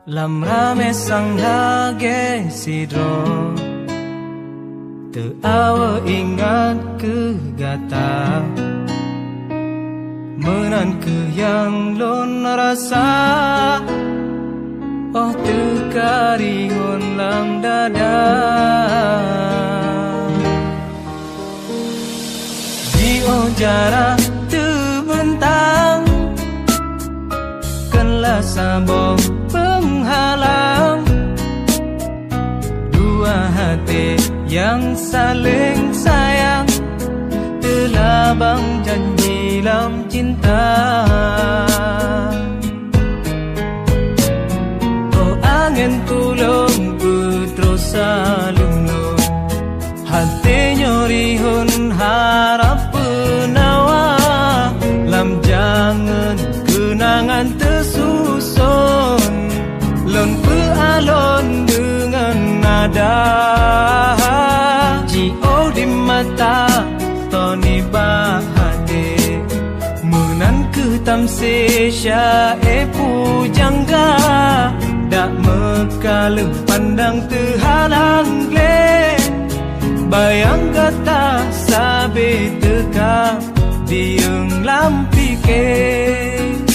Lam rame sang lage sidro Teawa ingat ke gata Menan ke yang lon rasa Oh tekarihon lam dada Dio jarak terbentang Kenlah sabong penghalang Dua hati yang saling sayang Telah bang janji dalam cinta Oh angin tulung terus salunun Hati nyorihun harap penawa Lam jangan kenangan tersusun Lon pealon dengan nada Jio di mata Tony bahade Menan ke tamse syae pujangga Dak mekalem pandang terhalang le Bayang kata sabe teka Dieng lam pikir